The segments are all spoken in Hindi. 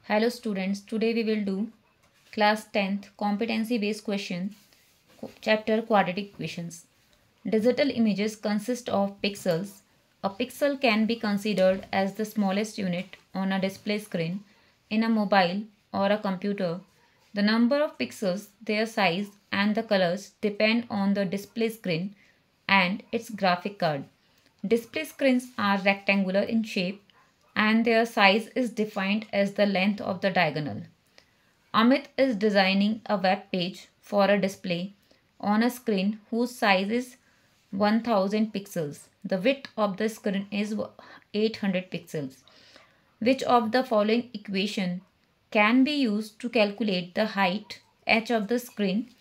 Hello students, today we will do class 10th competency based question chapter quadratic equations. Digital images consist of pixels. A pixel can be considered as the smallest unit on a display screen in a mobile or a computer. The number of pixels, their size and the colors depend on the display screen and its graphic card. Display screens are rectangular in shape and their size is defined as the length of the diagonal. Amit is designing a web page for a display on a screen whose size is 1000 pixels. The width of the screen is 800 pixels. Which of the following equation can be used to calculate the height h of the screen?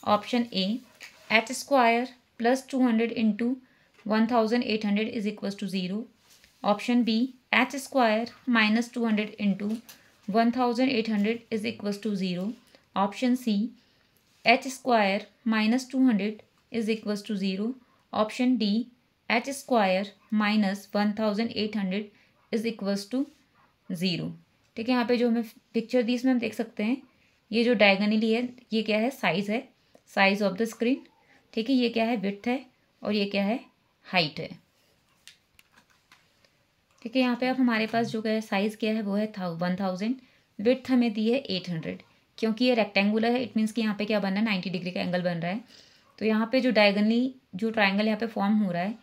Option A, h square plus 200 into 1800 is equals to 0. Option B, h square minus 200 into 1800 is equals to 0. Option C, h square minus 200 is equals to 0. Option D, h square minus 1800 is equals to 0. ठीक है, यहाँ पे जो हमें पिक्चर दी इसमें हम देख सकते हैं ये जो डायगोनली है ये क्या है, साइज है, साइज ऑफ द स्क्रीन. ठीक है, ये क्या है, विड्थ है और ये क्या है, हाइट है. ठीक है, यहाँ पे अब हमारे पास जो है साइज़ क्या है वो है 1000. विड्थ हमें दी है 800. क्योंकि ये रेक्टेंगुलर है इट मीन्स कि यहाँ पे क्या बन रहा है, 90 डिग्री का एंगल बन रहा है. तो यहाँ पे जो डायगोनली जो ट्राइंगल यहाँ पे फॉर्म हो रहा है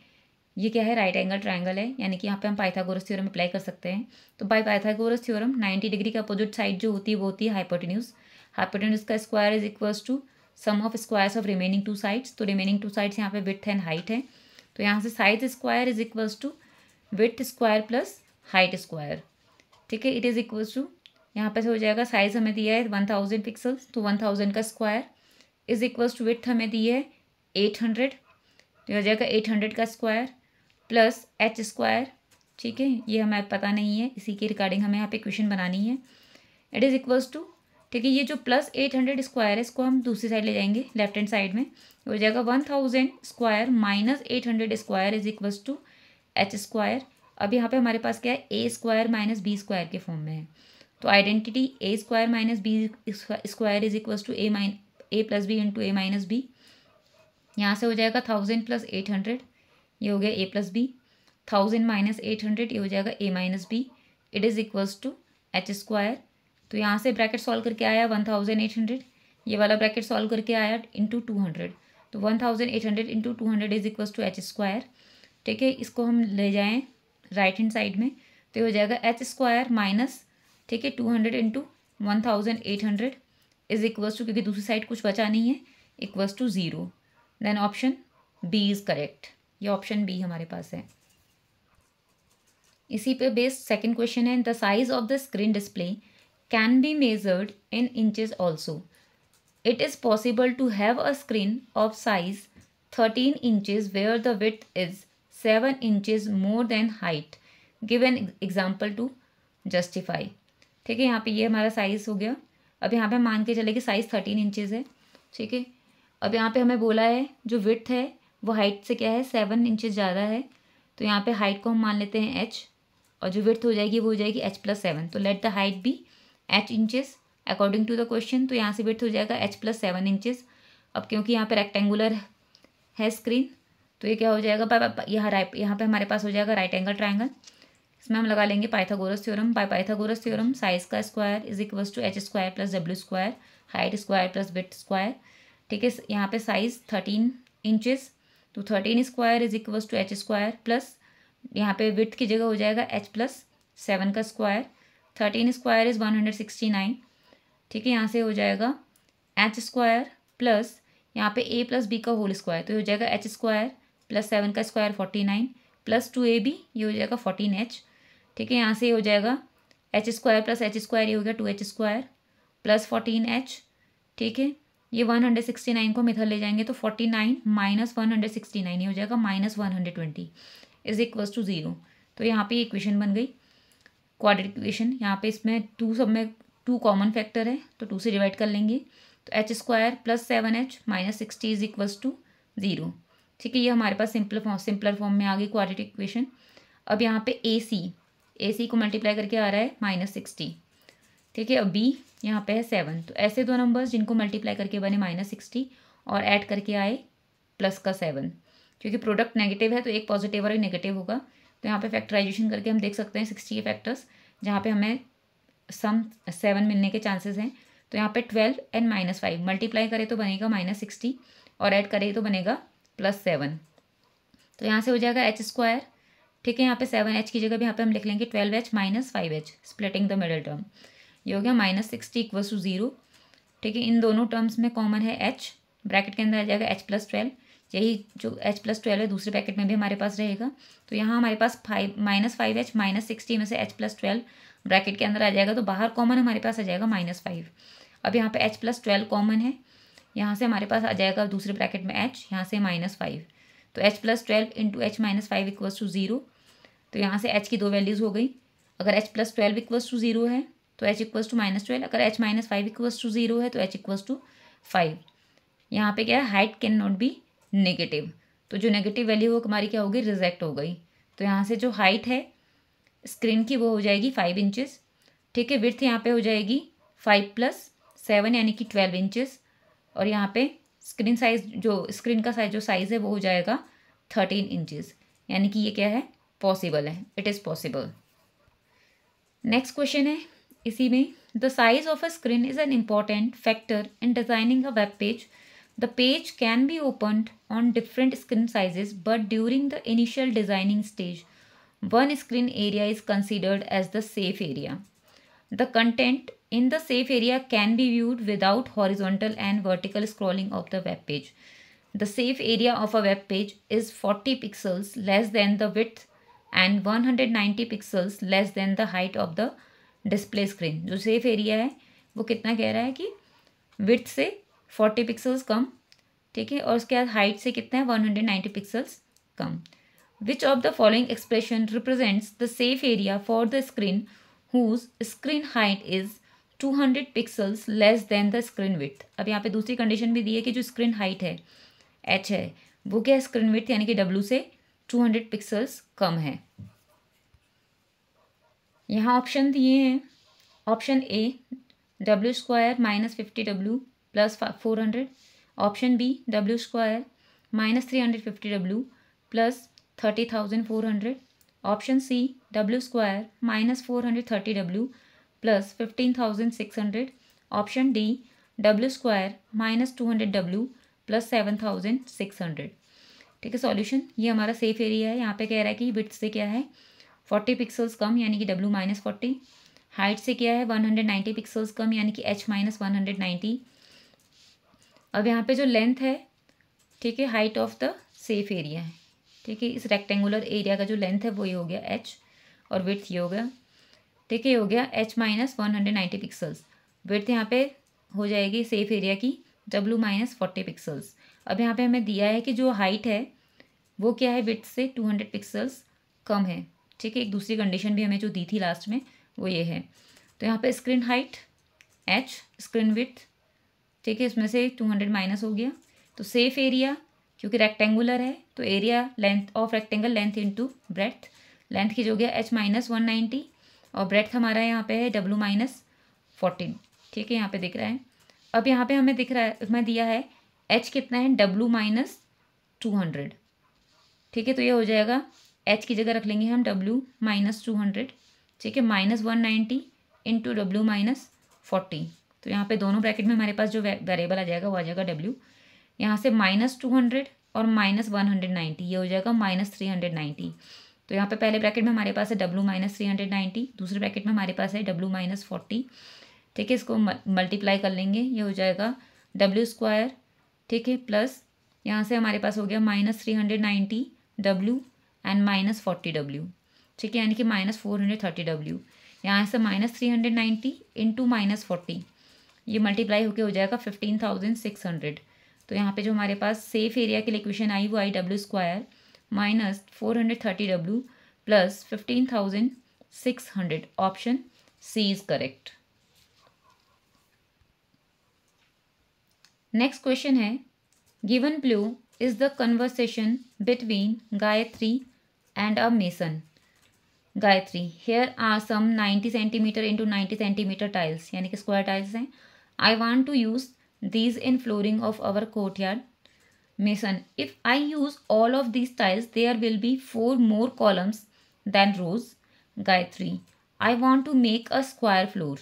ये क्या है, राइट एंगल ट्राइंगल है. यानी कि यहाँ पे हम पाइथागोरस थ्योरम अप्लाई कर सकते हैं. तो बाय पाइथागोरस थ्योरम 90 डिग्री का अपोजिट साइड जो होती है वो होती है हाइपोटेन्यूज. हाइपोटेन्यूज का square is equals to sum of squares of remaining two sides. तो रिमेनिंग टू साइड्स यहाँ पे विड्थ एंड हाइट है. तो यहाँ से size square is equals to width square plus height square. ठीक है, इट इज़ इक्वल्स टू यहाँ पे से हो जाएगा, साइज हमें दिया है 1000 पिक्सल्स तो 1000 का square is equals to width हमें दी है 800. तो हो जाएगा 800 का स्क्वायर प्लस h स्क्वायर. ठीक है, ये हमें पता नहीं है, इसी के रिगार्डिंग हमें यहाँ पे इक्वेशन बनानी है. इट इज़ इक्वल्स टू, ठीक है, ये जो प्लस 800 स्क्वायर है इसको हम दूसरी साइड ले जाएंगे लेफ्ट हैंड साइड में. हो जाएगा 1000 square minus 800 square is equals to h square. अब यहाँ पे हमारे पास क्या है, A square minus B square के फॉर्म में है. तो identity A square minus B square is equals to A plus B into A minus B. यहाँ से हो जाएगा 1000 प्लस 800, ये हो गया ए प्लस बी. 1000 माइनस 800 ये हो जाएगा A minus B. It is equals to H square. तो यहाँ से ब्रैकेट सॉल्व करके आया 1800, ये वाला ब्रैकेट सॉल्व करके आया इंटू 200. तो 1800 into 200 is equals to H square. ठीक है, इसको हम ले जाएँ राइट हैंड साइड में तो हो जाएगा एच स्क्वायर माइनस, ठीक है, 200 इंटू 1800 इज इक्वल्स टू, क्योंकि दूसरी साइड कुछ बचा नहीं है, equals to 0. Then option B is correct. ये ऑप्शन बी हमारे पास है. इसी पे बेस्ड सेकंड क्वेश्चन है, the size of the screen display can be measured in inches also. It is possible to have a screen of size 13 inches where the width is 7 inches more than height. Give an example to justify. ठीक है, यहाँ पे ये हमारा साइज़ हो गया. अब यहाँ पे हम मान के चले कि साइज़ 13 इंचेस है. ठीक है, अब यहाँ पे हमें बोला है जो विड्थ है वो हाइट से क्या है, 7 इंचेस ज़्यादा है. तो यहाँ पे हाइट को हम मान लेते हैं h और जो विड्थ हो जाएगी वो हो जाएगी h प्लस 7. तो let the height be h inches according to the question. तो यहाँ से विड्थ हो जाएगा h प्लस 7 इंचेस. अब क्योंकि यहाँ पे रेक्टेंगुलर है स्क्रीन तो ये क्या हो जाएगा, यहाँ पे हमारे पास हो जाएगा राइट एंगल ट्राइंगल. इसमें हम लगा लेंगे Pythagoras theorem. By Pythagoras theorem size का square is equals to H square plus W square, height square plus width square. ठीक है, यहाँ पे साइज 13 इंचेस तो 13 square is equals to H square plus यहाँ पे विड्थ की जगह हो जाएगा h प्लस 7 का स्क्वायर. 13 square is 169. ठीक है, यहाँ से हो जाएगा h स्क्वायर प्लस यहाँ पे a प्लस b का होल स्क्वायर. तो हो जाएगा h स्क्वायर प्लस 7 का स्क्वायर 49 प्लस 2ab ये हो जाएगा 14h. ठीक है, यहाँ से हो जाएगा h square plus h square ये हो गया 2h स्क्वायर प्लस 14h. ठीक है, ये 169 को इधर ले जाएंगे तो 49 माइनस 169 ये हो जाएगा माइनस 120 इज इक्वल्स टू 0. तो यहाँ पे इक्वेशन बन गई क्वाड्रेटिक इक्वेशन. यहाँ पे इसमें 2 सब में 2 कॉमन फैक्टर है तो 2 से डिवाइड कर लेंगे. तो h square plus 7h minus 60 is equals to 0. ठीक है, ये हमारे पास सिंपलर फॉर्म में आ गई क्वाड्रेटिक इक्वेशन. अब यहाँ पे ए सी को मल्टीप्लाई करके आ रहा है माइनस 60. ठीक है। अब बी यहाँ पे है 7, तो ऐसे दो नंबर्स जिनको मल्टीप्लाई करके बने -60 और ऐड करके आए +7, क्योंकि प्रोडक्ट नेगेटिव है तो एक पॉजिटिव और एक नेगेटिव होगा। तो यहाँ पे फैक्टराइजेशन करके हम देख सकते हैं 60 के फैक्टर्स, जहाँ पे हमें सम 7 मिलने के चांसेस हैं। तो यहाँ पे 12 एंड -5 मल्टीप्लाई करें तो बनेगा -60 और ऐड करें तो बनेगा +7। तो यहाँ से हो जाएगा h²। ठीक है, यहाँ पे 7h की जगह भी यहाँ पे हम लिख लेंगे 12h - 5h, splitting the middle term. ये हो गया -60 = 0। ठीक है, इन दोनों टर्म्स में कॉमन है h, ब्रैकेट के अंदर आ जाएगा h + 12। यही जो h + 12 है दूसरे ब्रैकेट में भी हमारे पास रहेगा। तो यहाँ हमारे पास -5h -60 में से h + 12 ब्रैकेट के अंदर आ जाएगा, तो बाहर कॉमन हमारे पास आ जाएगा -5। अब यहाँ पे h + 12 कॉमन है, यहाँ से हमारे पास आ जाएगा दूसरे ब्रैकेट में h, यहाँ से -5। तो h + 12 × h - 5 = 0। तो यहाँ से h की दो वैल्यूज़ हो गई। अगर h + 12 = 0 है तो h = -12, अगर h - 5 = 0 है तो h = 5। यहाँ पे क्या है, height can not be negative, तो जो नेगेटिव वैल्यू वो हमारी क्या होगी, रिजेक्ट हो गई। तो यहाँ से जो हाइट है स्क्रीन की वो हो जाएगी 5 इंचेस। ठीक है, विड्थ यहाँ पे हो जाएगी 5 + 7 यानी कि 12 इंचेस। और यहाँ पे स्क्रीन साइज, जो स्क्रीन का साइज, जो साइज़ है वो हो जाएगा 13 इंचेस, यानी कि ये क्या है, पॉसिबल है, it is possible. Next question है इसी में, the size of a screen is an important factor in designing a web page. The page can be opened on different screen sizes, but during the initial designing stage, one screen area is considered as the safe area. The content in the safe area can be viewed without horizontal and vertical scrolling of the web page. The safe area of a web page is 40 pixels less than the width and 190 pixels less than the height of the display screen. जो safe area है वो कितना कह रहा है कि width से 40 पिक्सल्स कम, ठीक है, और उसके बाद हाइट से कितना है, 190 पिक्सल्स कम. Which of the following expression represents the safe area for the screen whose screen height is 200 pixels less than the screen width. अब यहाँ पे दूसरी कंडीशन भी दी है कि जो स्क्रीन हाइट है h है वो क्या है, स्क्रीन विड्थ यानी कि w से 200 पिक्सल्स कम है. यहाँ ऑप्शन दिए हैं, option A w² - 50w + 400, option B w² - 350w + 30,400, option C w² - 430w + 15,600, option D w² - 200w + 7,600. ठीक है, सॉल्यूशन ये हमारा सेफ एरिया है. यहाँ पे कह रहा है कि विड्थ से क्या है 40 पिक्सल्स कम यानी कि w - 40, हाइट से क्या है 190 पिक्सल्स कम यानी कि h - 190. अब यहाँ पे जो लेंथ है, ठीक है, height of the safe area है, ठीक है, इस रेक्टेंगुलर एरिया का जो लेंथ है वो ये हो गया h और विड्थ ये हो गया, ठीक है, ये हो गया h - 190 पिक्सल्स. विड्थ यहाँ पे हो जाएगी सेफ एरिया की w - 40 पिक्सल्स. अब यहाँ पे हमें दिया है कि जो हाइट है वो क्या है, विड्थ से 200 पिक्सल्स कम है. ठीक है, एक दूसरी कंडीशन भी हमें जो दी थी लास्ट में वो ये है. तो यहाँ पे screen height h, screen width, ठीक है, इसमें से 200 माइनस हो गया. तो सेफ एरिया क्योंकि रेक्टेंगुलर है तो area length of rectangle length into breadth, length की जो गया h - 190 और ब्रेड्थ हमारा यहाँ पे है w - 14. ठीक है, यहाँ पे दिख रहा है. अब यहाँ पे हमें दिख रहा है, इसमें दिया है h कितना है, w - 200. ठीक है, तो ये हो जाएगा h की जगह रख लेंगे हम w - 200, ठीक है, -190 इंटू w - 40. तो यहाँ पे दोनों ब्रैकेट में हमारे पास जो वेरिएबल आ जाएगा वो आ जाएगा w. यहाँ से -200 और -190 ये हो जाएगा -390. तो यहाँ पे पहले ब्रैकेट में हमारे पास है w - 390, दूसरे ब्रैकेट में हमारे पास है w - 40. ठीक है, इसको मल्टीप्लाई कर लेंगे, ये हो जाएगा w², ठीक है, प्लस यहाँ से हमारे पास हो गया -390 w एंड -40w. ठीक है, यानी कि -430w. यहाँ से -390 इंटू -40 ये मल्टीप्लाई होके हो जाएगा 15,600. तो यहाँ पे जो हमारे पास सेफ एरिया की इक्वेशन आई वो आई w² - 430w + 15,600. Option C is correct. Next question है, given below is the conversation between Gayatri and a mason. Gayatri, here are some 90 centimeter into 90 centimeter tiles, यानी कि स्क्वायर टाइल्स हैं. I want to use these in flooring of our courtyard. Mason, if I use all of these tiles, there will be 4 more columns than rows. Gayatri, I want to make a square floor.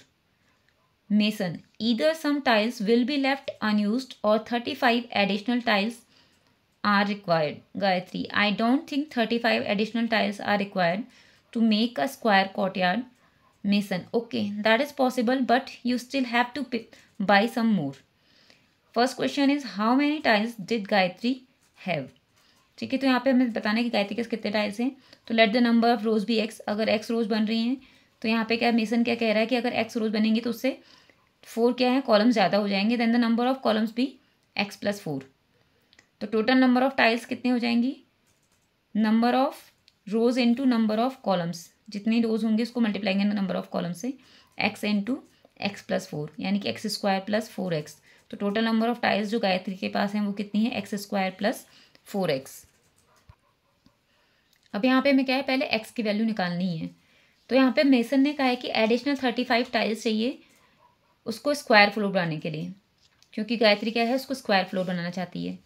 Mason, either some tiles will be left unused or 35 additional tiles are required. Gayatri, I don't think 35 additional tiles are required to make a square courtyard. Mason, okay, that is possible, but you still have to buy some more. First question is how many tiles did Gayatri have. ठीक है, तो यहाँ पे हमें बताना है कि गायत्री के कितने टाइल्स हैं. तो let the number of rows be X. अगर एक्स रोज बन रही हैं तो यहाँ पे क्या मेसन क्या कह रहा है कि अगर एक्स रोज बनेंगी तो उससे 4 क्या है कॉलम्स ज़्यादा हो जाएंगे. Then the number of columns be X plus 4. तो टोटल नंबर ऑफ टाइल्स कितने हो जाएंगी, number of rows into number of columns, जितनी रोज होंगी उसको मल्टीप्लाई करेंगे नंबर ऑफ कॉलम से, एक्स इंटू एक्स प्लस 4, यानी कि एक्स स्क्वायर प्लस 4x. तो टोटल नंबर ऑफ टाइल्स जो गायत्री के पास हैं वो कितनी है, एक्स स्क्वायर प्लस 4x. अब यहाँ पे हमें क्या है, पहले एक्स की वैल्यू निकालनी है. तो यहाँ पे मेसन ने कहा है कि एडिशनल 35 टाइल्स चाहिए उसको स्क्वायर फ्लोर बनाने के लिए, क्योंकि गायत्री क्या है उसको स्क्वायर फ्लोर बनाना चाहती है.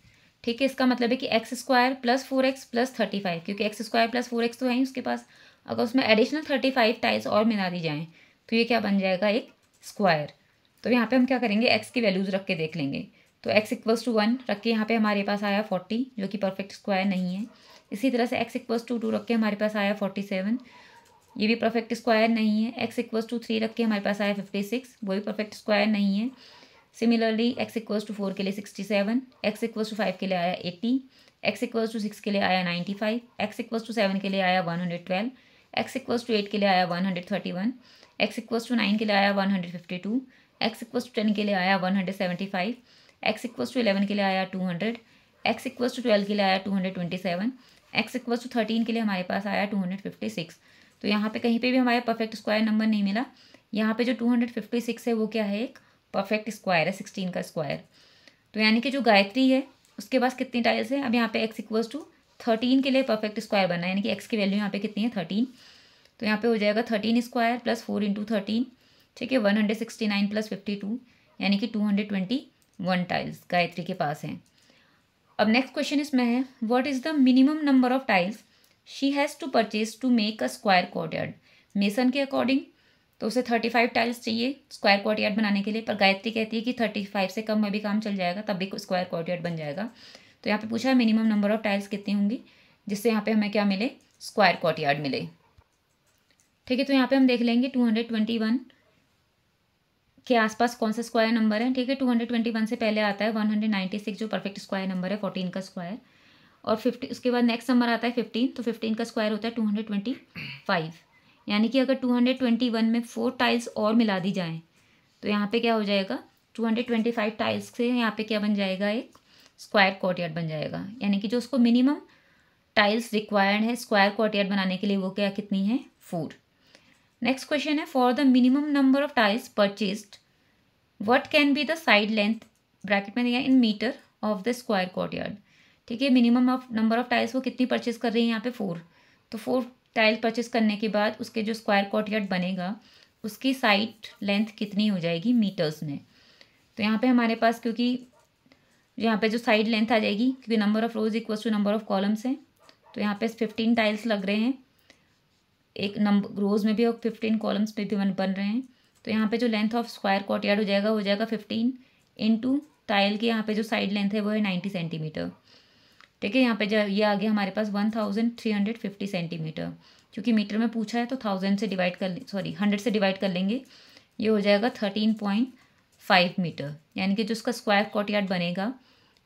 ठीक है, इसका मतलब है कि x square plus 4x plus 35, क्योंकि एक्स स्क्वायर प्लस 4x तो है ही उसके पास. अगर उसमें एडिशनल 35 टाइल्स और मिला दी जाएँ तो ये क्या बन जाएगा, एक स्क्वायर. तो यहाँ पे हम क्या करेंगे, एक्स की वैल्यूज़ रख के देख लेंगे. तो एक्स इक्वल्स टू 1 रख के यहाँ पे हमारे पास आया 40, जो कि परफेक्ट स्क्वायर नहीं है. इसी तरह से एक्स इक्वल्स टू 2 रख के हमारे पास आया 47, ये भी परफेक्ट स्क्वायर नहीं है. एक्स इक्वल्स टू 3 रख के हमारे पास आया 56, वो भी परफेक्ट स्क्वायर नहीं है. सिमिलरली एक्स इक्वल्स टू 4 के लिए 67, एक्स इक्वल्स टू 5 के लिए आया 80, एक्स इक्वल्स टू 6 के लिए आया 95, एक्स इक्वल्स टू 7 के लिए आया 112, एक्स इक्वल्स टू 8 के लिए आया 131, एक्स इक्वल्स टू 9 के लिए आया 152, एक्स इक्वल्स टू 10 के लिए आया 175, एक्स इक्वल्स टू 11 के लिए आया 200, एक्स इक्वल्स टू 12 के लिए आया 227, एक्स इक्वल्स टू 13 के लिए हमारे पास आया 256. तो यहाँ पे कहीं पे भी हमारे परफेक्ट स्क्वायर नंबर नहीं मिला. यहाँ पे जो 256 है वो क्या है, एक परफेक्ट स्क्वायर है, 16 का स्क्वायर. तो यानी कि जो गायत्री है उसके पास कितनी टाइल्स है, अब यहाँ पे एक्स इक्वल्स टू 13 के लिए परफेक्ट स्क्वायर बनना है, यानी कि एक्स की वैल्यू यहाँ पे कितनी है 13. तो यहाँ पे हो जाएगा 13 स्क्वायर प्लस 4 इंटू 13, ठीक है, 169 प्लस 52, यानी कि 221 टाइल्स गायत्री के पास हैं. अब नेक्स्ट क्वेश्चन इसमें है, what is the minimum number of tiles she has to purchase to make a square courtyard. Mason के अकॉर्डिंग तो उसे 35 टाइल्स चाहिए स्क्वायर कोर्टयार्ड बनाने के लिए, पर गायत्री कहती है कि 35 से कम में भी काम चल जाएगा, तब भी स्क्वायर कोर्टयार्ड बन जाएगा. तो यहाँ पे पूछा है मिनिमम नंबर ऑफ टाइल्स कितनी होंगी जिससे यहाँ पे हमें क्या मिले, स्क्वायर कोर्टयार्ड मिले. ठीक है, तो यहाँ पे हम देख लेंगे 221 के आसपास कौन सा स्क्वायर नंबर है. ठीक है, 221 से पहले आता है 196 जो परफेक्ट स्क्वायर नंबर है, 14 का स्क्वायर, और 50 उसके बाद नेक्स्ट नंबर आता है 15, तो 15 का स्क्वायर होता है 225. यानी कि अगर 221 में 4 टाइल्स और मिला दी जाएँ तो यहाँ पे क्या हो जाएगा, 225 टाइल्स से यहाँ पे क्या बन जाएगा, एक स्क्वायर कोर्टयार्ड बन जाएगा. यानी कि जो उसको मिनिमम टाइल्स रिक्वायर्ड है स्क्वायर कोर्टयार्ड बनाने के लिए वो क्या कितनी है, 4. नेक्स्ट क्वेश्चन है, for the minimum number of tiles purchased what can be the side length, bracket में दिया in meter of the square courtyard. ठीक है, minimum of number of tiles वो कितनी परचेज कर रही है यहाँ पे 4. तो 4 टाइल परचेज करने के बाद उसके जो स्क्वायर कोर्टयार्ड बनेगा उसकी साइड लेंथ कितनी हो जाएगी मीटर्स में. तो यहाँ पे हमारे पास क्योंकि यहाँ पे जो साइड लेंथ आ जाएगी, क्योंकि number of rows equals to number of columns हैं, तो यहाँ पे 15 टाइल्स लग रहे हैं, एक नंबर रोज में भी और 15 कॉलम्स पे भी बन रहे हैं. तो यहाँ पे जो लेंथ ऑफ स्क्वायर कोर्टयार्ड हो जाएगा 15 इंटू टाइल की यहाँ पे जो साइड लेंथ है वो है 90 सेंटीमीटर. ठीक है, यहाँ पे जो ये आ गया हमारे पास 1350 सेंटीमीटर, क्योंकि मीटर में पूछा है तो 100 से डिवाइड कर लेंगे, ये हो जाएगा 13.5 मीटर. यानी कि जो उसका स्क्वायर कोर्टयार्ड बनेगा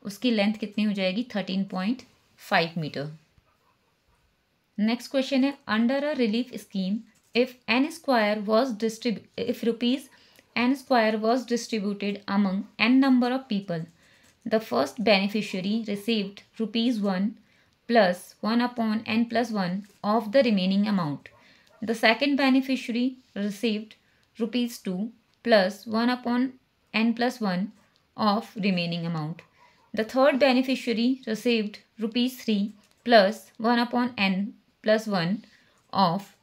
उसकी लेंथ कितनी हो जाएगी, 13.5 मीटर. नेक्स्ट क्वेश्चन है, under a relief scheme if rupees n square was distributed among n number of people, the first beneficiary received rupees 1 plus 1 upon n plus 1 of the remaining amount. The second beneficiary received rupees 2 plus 1 upon n plus 1 of remaining amount. The third beneficiary received rupees 3 plus 1 upon n plus 1 of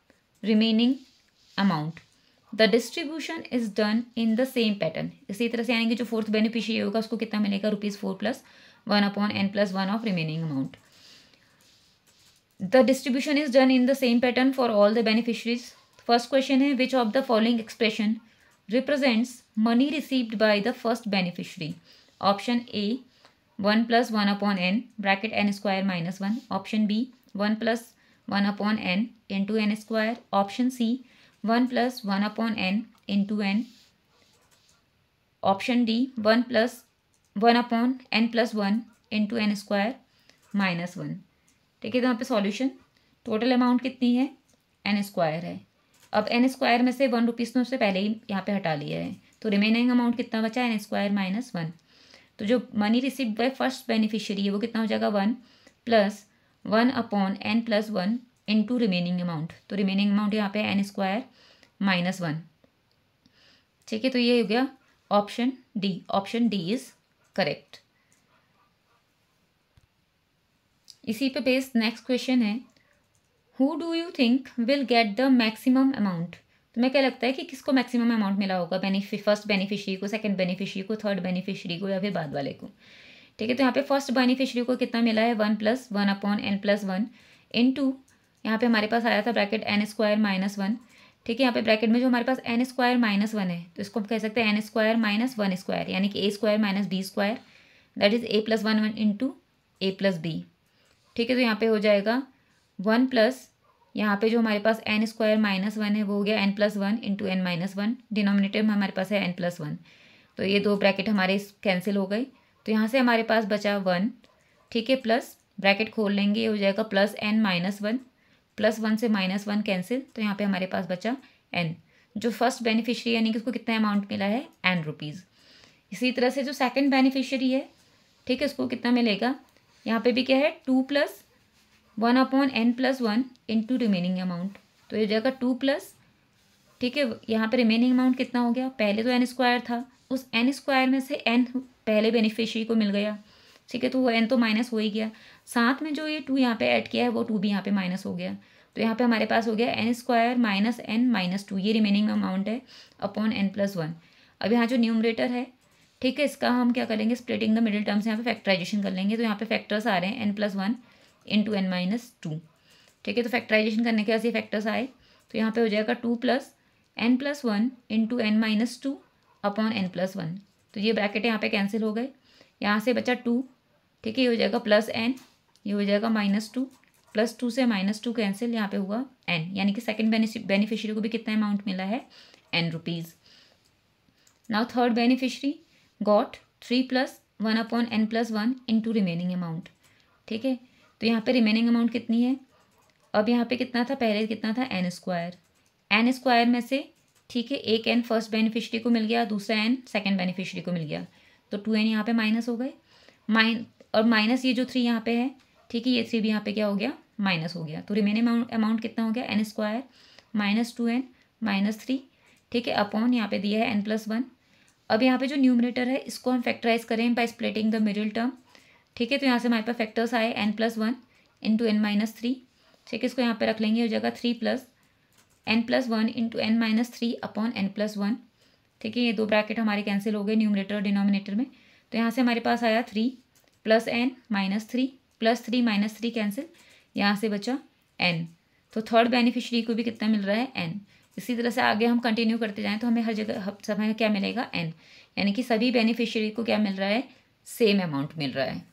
remaining amount. The distribution is done in the same pattern. इसी तरह से यानी कि जो फोर्थ बेनिफिशियरी होगा उसको कितना मिलेगा, ₹4 + 1/n+1 of remaining amount. The distribution is done in the same pattern for all the beneficiaries. First question है which of the following expression represents money received by the first beneficiary. Option A 1 + 1/n bracket n² -1। Option B 1 + 1/n into n²। Option C 1 + 1/n into n। Option D 1 + 1/n+1 into n² -1। ठीक है, तो यहाँ पे सॉल्यूशन टोटल अमाउंट कितनी है, n² है। अब n² में से ₹1 तो उससे पहले ही यहाँ पे हटा लिया है, तो रिमेनिंग अमाउंट कितना बचा, n² -1। तो जो money received by first beneficiary है वो कितना हो जाएगा, 1 + 1/n+1 इंटू रिमेनिंग अमाउंट। तो रिमेनिंग अमाउंट यहाँ पे n² -1। ठीक है, तो ये हो गया option D. Option D is correct. इसी पे बेस्ड नेक्स्ट क्वेश्चन है who do you think will get the maximum amount. तुम्हें क्या लगता है कि किसको मैक्सिमम अमाउंट मिला होगा, फर्स्ट बेनिफिशियरी को, सेकंड बेनिफिशियरी को, थर्ड बेनिफिशियरी को, या फिर बाद वाले को। ठीक है, तो यहाँ पे फर्स्ट बेनिफिशियरी को कितना मिला है, 1 + 1/n+1 इंटू यहाँ पे हमारे पास आया था ब्रैकेट n² -1। ठीक है, यहाँ पे ब्रैकेट में जो हमारे पास n² -1 है तो इसको हम कह सकते हैं n² - 1² यानी कि a² - b² that is a + 1 into a + b। ठीक है, तो यहाँ पे हो जाएगा 1 + यहाँ पे जो हमारे पास n² -1 है वो हो गया n+1 इंटू n -1। डिनोमिनेटर में हमारे पास है n+1, तो ये दो ब्रैकेट हमारे कैंसिल हो गए। तो यहाँ से हमारे पास बचा 1। ठीक है, प्लस ब्रैकेट खोल लेंगे, ये हो जाएगा +n -1, +1 से -1 कैंसिल, तो यहाँ पे हमारे पास बचा n। जो फर्स्ट बेनिफिशियरी यानी कि उसको कितना अमाउंट मिला है, n रुपीज़। इसी तरह से जो सेकंड बेनिफिशियरी है, ठीक है, उसको कितना मिलेगा, यहाँ पे भी क्या है 2 + 1/n+1 इंटू रिमेनिंग अमाउंट। तो ये हो जाएगा 2 +, ठीक है, यहाँ पे रिमेनिंग अमाउंट कितना हो गया, पहले तो n² था, उस n² में से n पहले बेनिफिशियरी को मिल गया। ठीक है, तो वो n तो माइनस हो ही गया, साथ में जो ये 2 यहाँ पे ऐड किया है वो 2 भी यहाँ पे माइनस हो गया। तो यहाँ पे हमारे पास हो गया n² - n - 2, ये रिमेनिंग अमाउंट है अपॉन n+1। अब यहाँ जो न्यूमरेटर है, ठीक है, इसका हम क्या करेंगे, स्प्लिटिंग द मिडिल टर्म्स यहाँ पे फैक्टराइजेशन कर लेंगे। तो यहाँ पे फैक्टर्स आ रहे हैं n+1 इंटू n -2। ठीक है, तो फैक्टराइजेशन करने के बाद ये फैक्टर्स आए, तो यहाँ पे हो जाएगा 2 + n+1 into n -2 upon n+1। तो ये ब्रैकेट यहाँ पे कैंसिल हो गए, यहाँ से बचा 2। ठीक है, ये हो जाएगा +n, ये हो जाएगा -2, +2 से -2 कैंसिल, यहाँ पे हुआ n, यानी कि सेकंड बेनिफिशियरी को भी कितना अमाउंट मिला है, n rupees. Now third beneficiary got 3 + 1/n+1 into remaining amount. ठीक है, तो यहाँ पे रिमेनिंग अमाउंट कितनी है, अब यहाँ पे कितना था, पहले कितना था n² में से, ठीक है, एक n फर्स्ट बेनिफिशियरी को मिल गया, दूसरा n सेकंड बेनिफिशियरी को मिल गया, तो 2n यहाँ पे माइनस हो गए, और माइनस ये जो 3 यहाँ पे है, ठीक है, ये 3 भी यहाँ पे क्या हो गया, माइनस हो गया। तो रिमेनिंग अमाउंट कितना हो गया, n² - 2n - 3। ठीक है, अपॉन यहाँ पे दिया है n+1। अब यहाँ पे जो न्यूमरेटर है इसको हम फैक्टराइज करें by splitting the middle term. ठीक है, तो यहाँ से हमारे पास फैक्टर्स आए n+1 इंटू n -3। ठीक है, इसको यहाँ पे रख लेंगे, हो जाएगा 3 + n+1 into n -3 upon n+1। ठीक है, ये दो ब्रैकेट हमारे कैंसिल हो गए न्यूमरेटर और डिनोमिनेटर में। तो यहाँ से हमारे पास आया 3 + n -3 +3 -3 कैंसिल, यहाँ से बचा n। तो थर्ड बेनिफिशियरी को भी कितना मिल रहा है, n। इसी तरह से आगे हम कंटिन्यू करते जाएं तो हमें हर जगह समय क्या मिलेगा, n, यानी कि सभी बेनिफिशियरी को क्या मिल रहा है, सेम अमाउंट मिल रहा है।